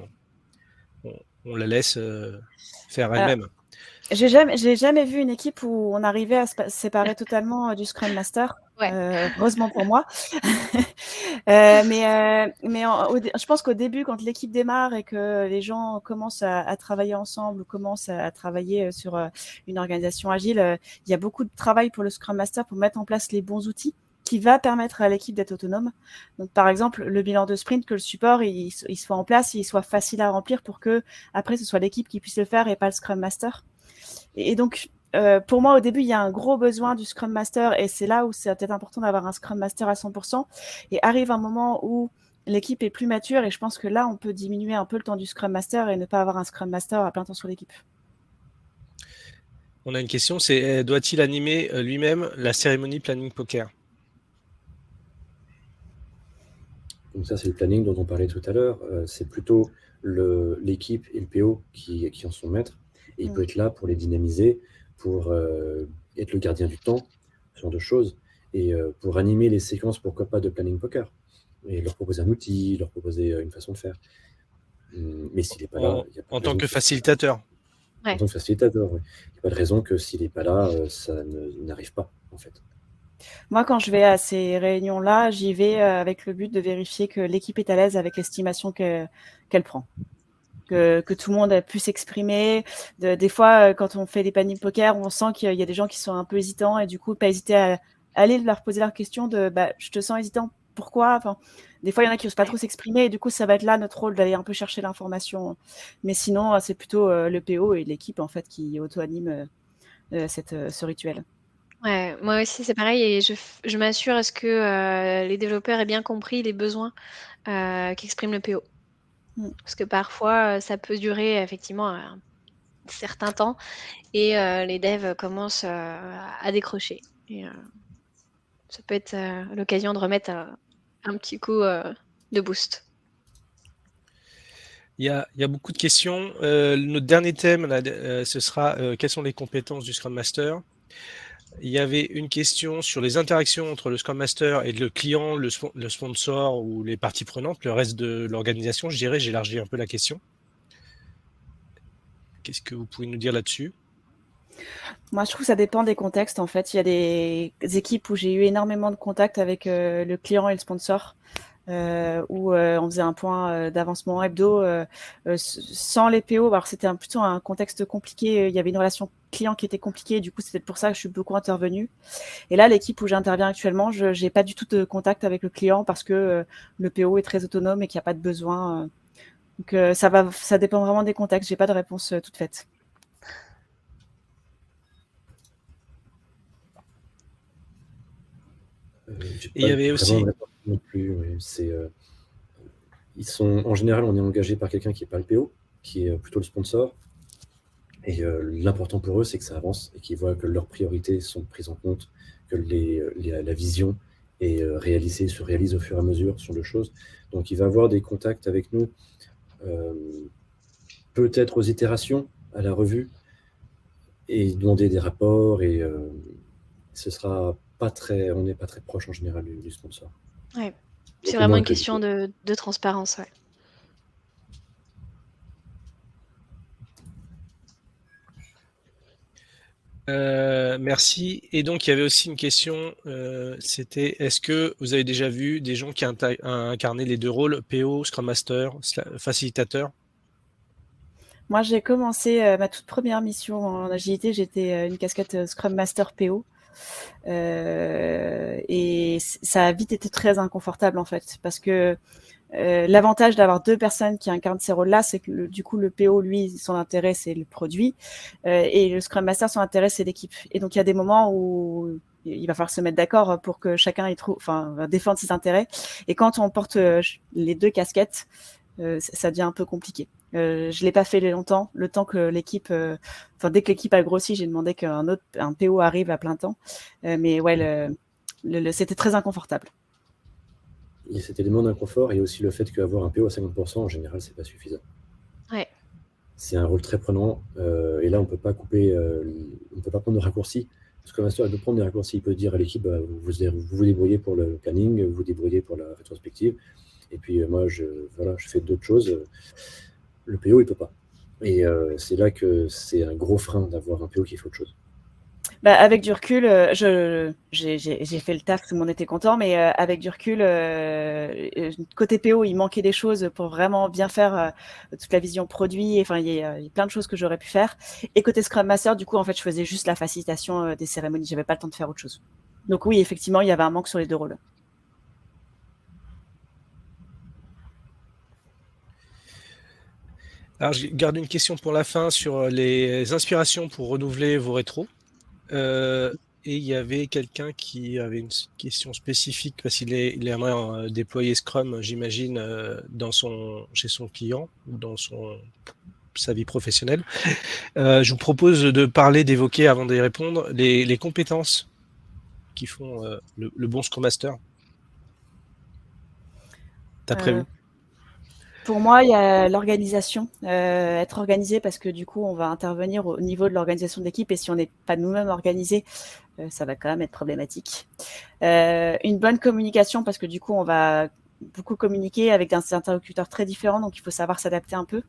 on la laisse faire elle-même. J'ai jamais vu une équipe où on arrivait à se séparer totalement du Scrum Master. Ouais. Heureusement pour moi. Mais je pense qu'au début, quand l'équipe démarre et que les gens commencent à travailler ensemble ou commencent à travailler sur une organisation agile, il y a beaucoup de travail pour le Scrum Master pour mettre en place les bons outils qui va permettre à l'équipe d'être autonome. Donc, par exemple, le bilan de sprint, que le support il soit en place, il soit facile à remplir pour que après ce soit l'équipe qui puisse le faire et pas le Scrum Master. Et donc, pour moi, au début, il y a un gros besoin du Scrum Master et c'est là où c'est peut-être important d'avoir un Scrum Master à 100%. Et arrive un moment où l'équipe est plus mature et je pense que là, on peut diminuer un peu le temps du Scrum Master et ne pas avoir un Scrum Master à plein temps sur l'équipe. On a une question, c'est doit-il animer lui-même la cérémonie planning poker? Donc ça, c'est le planning dont on parlait tout à l'heure. C'est plutôt l'équipe et le PO qui en sont maîtres. Et il peut être là pour les dynamiser, pour être le gardien du temps, ce genre de choses. Et pour animer les séquences, pourquoi pas, de planning poker. Et leur proposer un outil, leur proposer une façon de faire. Mais s'il n'est pas là... En tant que facilitateur. Ouais. En tant que facilitateur, oui. Il n'y a pas de raison que s'il n'est pas là, ça n'arrive pas, en fait. Moi, quand je vais à ces réunions-là, j'y vais avec le but de vérifier que l'équipe est à l'aise avec l'estimation qu'elle prend. Que tout le monde a pu s'exprimer. Des fois, quand on fait des paniers poker, on sent qu'il y a des gens qui sont un peu hésitants et du coup, pas hésiter à aller leur poser leur question de je te sens hésitant, pourquoi? Enfin, des fois, il y en a qui n'osent pas trop s'exprimer et du coup, ça va être là notre rôle d'aller un peu chercher l'information. Mais sinon, c'est plutôt le PO et l'équipe en fait qui auto-anime ce rituel. Ouais, moi aussi c'est pareil et je m'assure à ce que les développeurs aient bien compris les besoins qu'exprime le PO. Parce que parfois, ça peut durer effectivement un certain temps et les devs commencent à décrocher. Et ça peut être l'occasion de remettre un petit coup de boost. Il y a beaucoup de questions. Notre dernier thème, ce sera quelles sont les compétences du Scrum Master. Il y avait une question sur les interactions entre le Scrum Master et le client, le sponsor ou les parties prenantes, le reste de l'organisation. Je dirais, j'élargis un peu la question. Qu'est-ce que vous pouvez nous dire là-dessus? Moi, je trouve que ça dépend des contextes. En fait, il y a des équipes où j'ai eu énormément de contacts avec le client et le sponsor, où on faisait un point d'avancement hebdo sans les PO. Alors, c'était plutôt un contexte compliqué. Il y avait une relation client qui était compliquée. Du coup, c'est peut-être pour ça que je suis beaucoup intervenue. Et là, l'équipe où j'interviens actuellement, je n'ai pas du tout de contact avec le client parce que le PO est très autonome et qu'il n'y a pas de besoin. Donc, ça dépend vraiment des contextes. Je n'ai pas de réponse toute faite. Et il y avait aussi... Non plus, oui. En général, on est engagé par quelqu'un qui n'est pas le PO, qui est plutôt le sponsor. Et l'important pour eux, c'est que ça avance et qu'ils voient que leurs priorités sont prises en compte, que la vision et se réalise au fur et à mesure sur de choses. Donc il va avoir des contacts avec nous, peut-être aux itérations, à la revue, et demander des rapports, et ce sera pas très, on n'est pas très proche en général du sponsor. Ouais. C'est Beaucoup vraiment moins une que question de transparence, ouais. Merci. Et donc, il y avait aussi une question, c'était est-ce que vous avez déjà vu des gens qui incarné les deux rôles, PO, Scrum Master, facilitateur? Moi, j'ai commencé ma toute première mission en agilité, j'étais une casquette Scrum Master PO. Et ça a vite été très inconfortable en fait, parce que l'avantage d'avoir deux personnes qui incarnent ces rôles-là, c'est que du coup le PO, lui, son intérêt c'est le produit, et le Scrum Master, son intérêt c'est l'équipe. Et donc il y a des moments où il va falloir se mettre d'accord pour que chacun défende ses intérêts. Et quand on porte les deux casquettes, ça devient un peu compliqué. Je l'ai pas fait longtemps, le temps que l'équipe, dès que l'équipe a grossi, j'ai demandé qu'un PO arrive à plein temps. Mais ouais, c'était très inconfortable. Il y a cet élément d'inconfort, et aussi le fait qu'avoir un PO à 50%, en général, c'est pas suffisant. Ouais. C'est un rôle très prenant, et là, on peut pas couper, on peut pas prendre de raccourcis. Le Scrum Master, il peut prendre des raccourcis, il peut dire à l'équipe, vous vous débrouillez pour le planning, vous vous débrouillez pour la rétrospective, et puis moi, je fais d'autres choses. Le PO, il peut pas. Et c'est là que c'est un gros frein d'avoir un PO qui fait autre chose. Bah, avec du recul, j'ai fait le taf, tout le monde était content, mais avec du recul, côté PO, il manquait des choses pour vraiment bien faire toute la vision produit. Enfin, il y a plein de choses que j'aurais pu faire. Et côté Scrum Master, du coup, en fait, je faisais juste la facilitation des cérémonies. J'avais pas le temps de faire autre chose. Donc oui, effectivement, il y avait un manque sur les deux rôles. Alors, je garde une question pour la fin sur les inspirations pour renouveler vos rétros. Et il y avait quelqu'un qui avait une question spécifique parce qu'il aimerait déployer Scrum, j'imagine, chez son client ou dans sa vie professionnelle. Je vous propose d'évoquer, avant d'y répondre, les compétences qui font le bon Scrum Master, d'après vous. Pour moi, il y a l'organisation, être organisé, parce que du coup, on va intervenir au niveau de l'organisation de l'équipe, et si on n'est pas nous-mêmes organisés, ça va quand même être problématique. Une bonne communication, parce que du coup, on va beaucoup communiquer avec des interlocuteurs très différents, donc il faut savoir s'adapter un peu.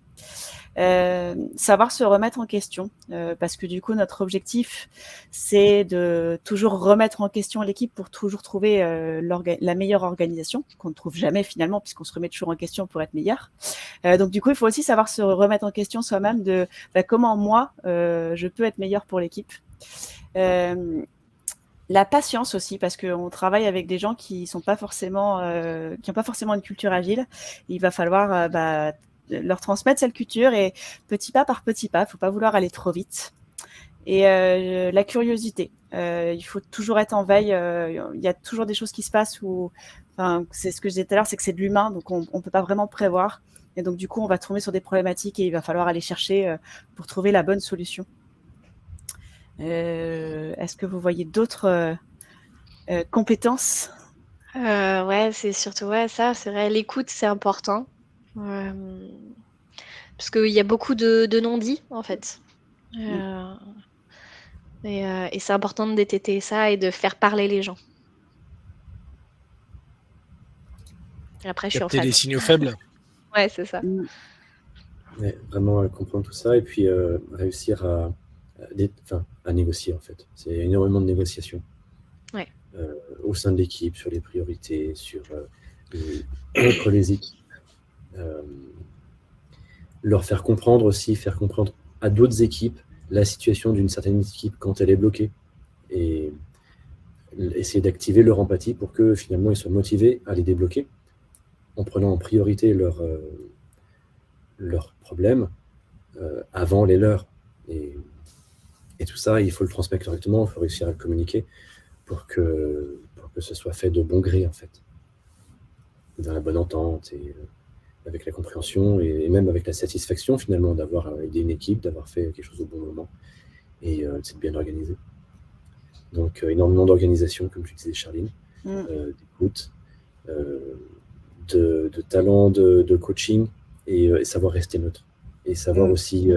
Savoir se remettre en question, parce que du coup, notre objectif, c'est de toujours remettre en question l'équipe pour toujours trouver la meilleure organisation, qu'on ne trouve jamais finalement, puisqu'on se remet toujours en question pour être meilleur. Donc du coup, il faut aussi savoir se remettre en question soi-même de comment moi, je peux être meilleur pour l'équipe. La patience aussi, parce qu'on travaille avec des gens qui n'ont pas forcément une culture agile. Il va falloir leur transmettre cette culture, et petit pas par petit pas, il ne faut pas vouloir aller trop vite. Et la curiosité, il faut toujours être en veille. Il y a toujours des choses qui se passent c'est ce que je disais tout à l'heure, c'est que c'est de l'humain, donc on ne peut pas vraiment prévoir. Et donc du coup, on va tomber sur des problématiques, et il va falloir aller chercher pour trouver la bonne solution. Est-ce que vous voyez d'autres compétences? Ouais, c'est surtout ça, c'est vrai. L'écoute, c'est important. Parce qu'il y a beaucoup de non-dits, en fait. Et c'est important de détecter ça et de faire parler les gens. Et après, je suis en Capter les phase. signaux faibles. Ouais, c'est ça. Ouais, vraiment comprendre tout ça, et puis réussir à négocier, en fait. C'est énormément de négociations. Ouais. Au sein de l'équipe, sur les priorités, entre les équipes. Leur faire comprendre aussi, faire comprendre à d'autres équipes la situation d'une certaine équipe quand elle est bloquée, et essayer d'activer leur empathie pour que finalement ils soient motivés à les débloquer en prenant en priorité leurs problèmes avant les leurs. Et tout ça, il faut le transmettre correctement, il faut réussir à le communiquer pour que ce soit fait de bon gré, en fait, dans la bonne entente, et avec la compréhension, et même avec la satisfaction finalement d'avoir aidé une équipe, d'avoir fait quelque chose au bon moment, et c'est bien organisé. Donc énormément d'organisation, comme tu disais, Charline, d'écoute, de talent de coaching et savoir rester neutre. Et savoir aussi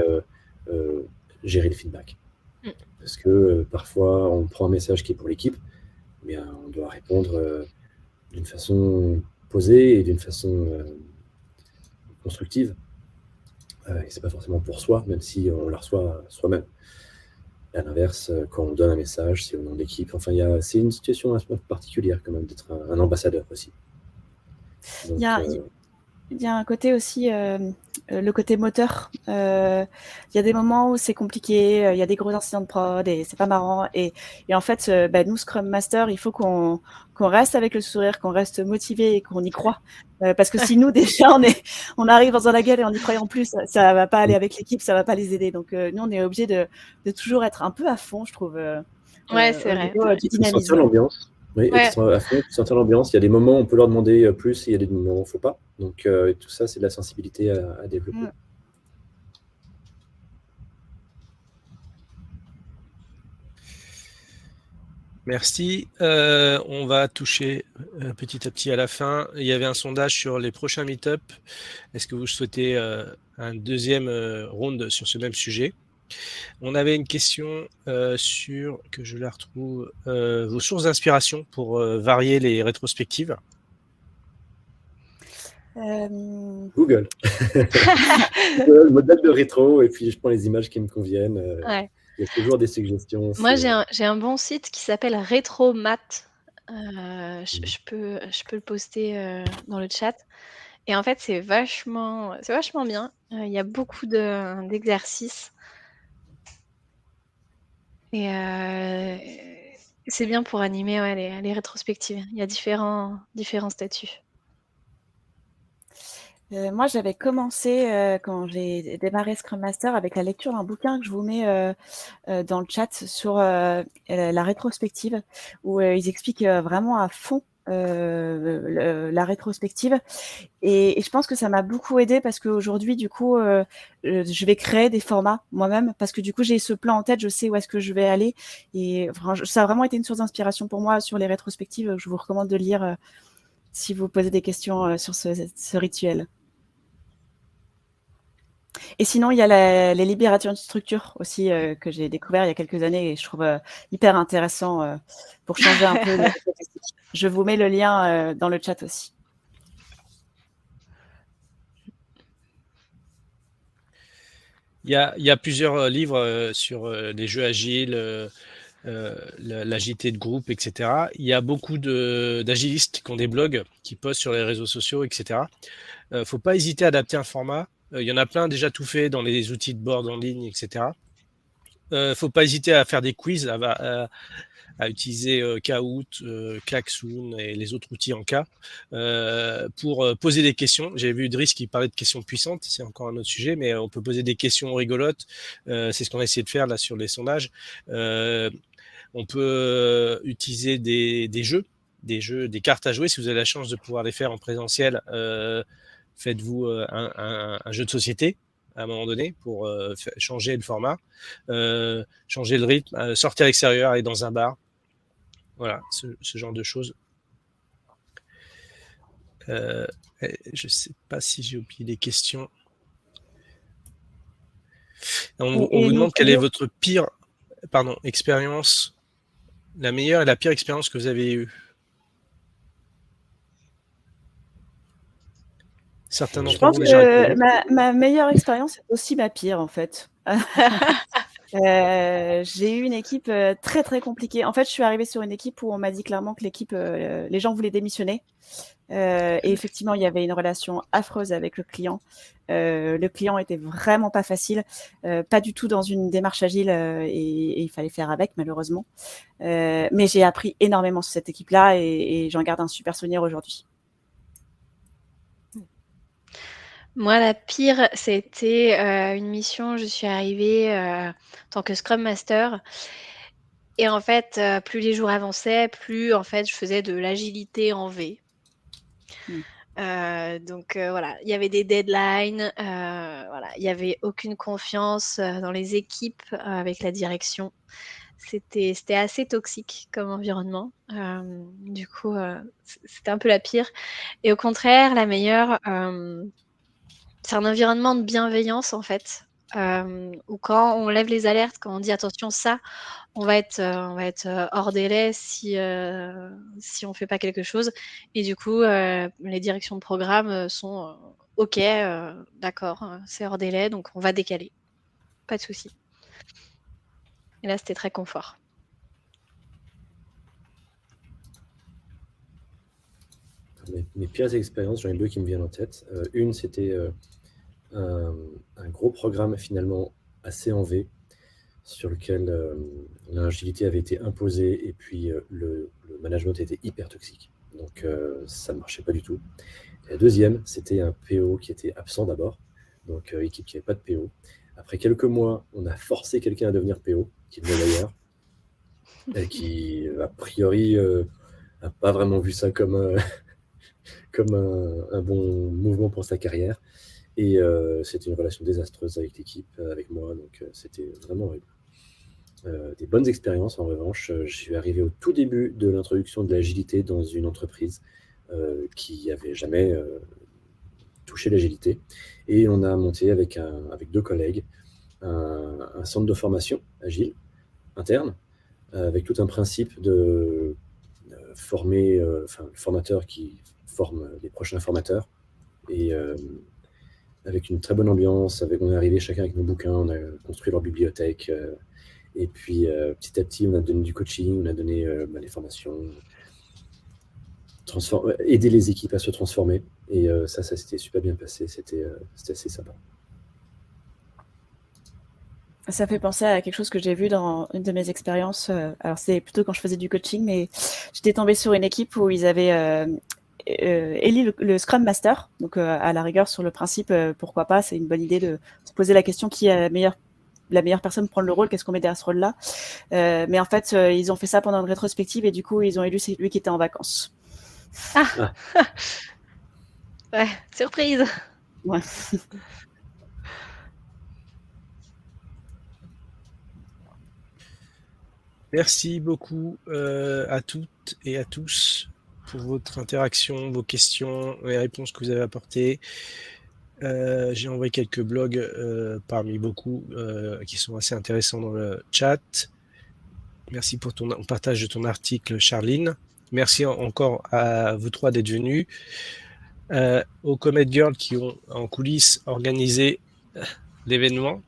gérer le feedback. Parce que parfois, on prend un message qui est pour l'équipe, mais on doit répondre d'une façon posée et d'une façon constructive. Et c'est pas forcément pour soi, même si on la reçoit soi-même. Et à l'inverse, quand on donne un message, c'est au nom de l'équipe. Enfin, c'est une situation un peu particulière quand même d'être un ambassadeur aussi. Donc, il y a un côté aussi, le côté moteur. Il y a des moments où c'est compliqué, il y a des gros incidents de prod et c'est pas marrant. Et en fait, nous, Scrum Master, il faut qu'on reste avec le sourire, qu'on reste motivé et qu'on y croit. Parce que si nous, déjà, on arrive dans la gueule et on n'y croit en plus, ça va pas aller avec l'équipe, ça va pas les aider. Donc, nous, on est obligé de toujours être un peu à fond, je trouve, Ouais, c'est vrai. au niveau du dynamisme. Sentir l'ambiance. Oui, Ouais. à fond, sentir l'ambiance. Il y a des moments où on peut leur demander plus et il y a des moments où il ne faut pas. Donc, tout ça, c'est de la sensibilité à développer. Merci. On va toucher petit à petit à la fin. Il y avait un sondage sur les prochains meet-up. Est-ce que vous souhaitez un deuxième round sur ce même sujet? On avait une question sur, que je la retrouve, vos sources d'inspiration pour varier les rétrospectives. Google. Google, modèle de rétro, et puis je prends les images qui me conviennent. Ouais. Il y a toujours des suggestions. Moi, j'ai un bon site qui s'appelle Retromat. Je peux le poster dans le chat. Et en fait, c'est vachement bien. Il y a beaucoup d'exercices. Et c'est bien pour animer les rétrospectives. Il y a différents statuts. Moi, j'avais commencé quand j'ai démarré Scrum Master avec la lecture d'un bouquin que je vous mets dans le chat sur la rétrospective, où ils expliquent vraiment à fond la rétrospective. Et je pense que ça m'a beaucoup aidé parce qu'aujourd'hui, du coup, je vais créer des formats moi-même parce que du coup, j'ai ce plan en tête, je sais où est-ce que je vais aller. Et ça a vraiment été une source d'inspiration pour moi sur les rétrospectives. Je vous recommande de lire si vous posez des questions sur ce rituel. Et sinon, il y a les libérateurs de structure aussi que j'ai découvert il y a quelques années et je trouve hyper intéressant pour changer un peu les statistiques. Je vous mets le lien dans le chat aussi. Il y a plusieurs livres sur les jeux agiles, l'agilité de groupe, etc. Il y a beaucoup d'agilistes qui ont des blogs, qui postent sur les réseaux sociaux, etc. Faut pas hésiter à adapter un format. Il y en a plein déjà tout fait dans les outils de board en ligne, etc. Faut pas hésiter à faire des quiz, à utiliser Kahoot, Klaxoon et les autres outils en cas pour poser des questions. J'ai vu Driss qui parlait de questions puissantes, c'est encore un autre sujet, mais on peut poser des questions rigolotes. C'est ce qu'on a essayé de faire là sur les sondages. On peut utiliser des jeux, des cartes à jouer si vous avez la chance de pouvoir les faire en présentiel. Faites-vous un jeu de société à un moment donné pour changer le format, changer le rythme, sortir à l'extérieur, aller dans un bar. Voilà, ce genre de choses. Je ne sais pas si j'ai oublié des questions. On vous demande quelle est votre pire expérience, la meilleure et la pire expérience que vous avez eue. Certains d'entre vous ont déjà répondu. Ma meilleure expérience est aussi ma pire, en fait. J'ai eu une équipe très, très compliquée. En fait, je suis arrivée sur une équipe où on m'a dit clairement que l'équipe, les gens voulaient démissionner. Et effectivement, il y avait une relation affreuse avec le client. Le client était vraiment pas facile, pas du tout dans une démarche agile et il fallait faire avec, malheureusement. Mais j'ai appris énormément sur cette équipe-là et j'en garde un super souvenir aujourd'hui. Moi, la pire, c'était une mission. Je suis arrivée en tant que Scrum Master. Et en fait, plus les jours avançaient, plus en fait, je faisais de l'agilité en V. Donc voilà, il y avait des deadlines, voilà, il n'y avait aucune confiance dans les équipes avec la direction. c'était assez toxique comme environnement. Du coup, c'était un peu la pire. Et au contraire, la meilleure, c'est un environnement de bienveillance en fait, où quand on lève les alertes, quand on dit attention ça, on va être hors délai si on fait pas quelque chose. Et du coup, les directions de programme sont ok, d'accord, c'est hors délai, donc on va décaler, pas de souci. Et là, c'était très confort. Mes pires expériences, j'en ai deux qui me viennent en tête. Une, c'était un gros programme finalement assez en V, sur lequel l'agilité avait été imposée et puis le management était hyper toxique. Donc ça ne marchait pas du tout. Et la deuxième, c'était un PO qui était absent d'abord, donc équipe qui n'avait pas de PO. Après quelques mois, on a forcé quelqu'un à devenir PO, qui venait d'ailleurs, et qui a priori n'a pas vraiment vu ça comme comme un bon mouvement pour sa carrière. Et c'était une relation désastreuse avec l'équipe, avec moi, donc c'était vraiment horrible. Des bonnes expériences, en revanche. Je suis arrivé au tout début de l'introduction de l'agilité dans une entreprise qui n'avait jamais touché l'agilité. Et on a monté avec deux collègues un centre de formation agile interne, avec tout un principe de former, le formateur qui forme les prochains formateurs. Et avec une très bonne ambiance, on est arrivé chacun avec nos bouquins, on a construit leur bibliothèque. Et puis, petit à petit, on a donné du coaching, on a donné les formations, aider les équipes à se transformer. Et ça s'était super bien passé, c'était assez sympa. Ça fait penser à quelque chose que j'ai vu dans une de mes expériences. Alors, c'est plutôt quand je faisais du coaching, mais j'étais tombée sur une équipe où ils avaient élu le Scrum Master. Donc, à la rigueur, sur le principe, pourquoi pas, c'est une bonne idée de se poser la question qui est la meilleure personne pour prendre le rôle, qu'est-ce qu'on met derrière ce rôle-là. Mais en fait, ils ont fait ça pendant une rétrospective et du coup, ils ont élu celui qui était en vacances. Ah. Ouais, surprise. Ouais. Merci beaucoup à toutes et à tous pour votre interaction, vos questions, les réponses que vous avez apportées. J'ai envoyé quelques blogs parmi beaucoup qui sont assez intéressants dans le chat. Merci pour ton partage de ton article, Charline. Merci encore à vous trois d'être venus. Aux Comet Girls qui ont en coulisses organisé l'événement.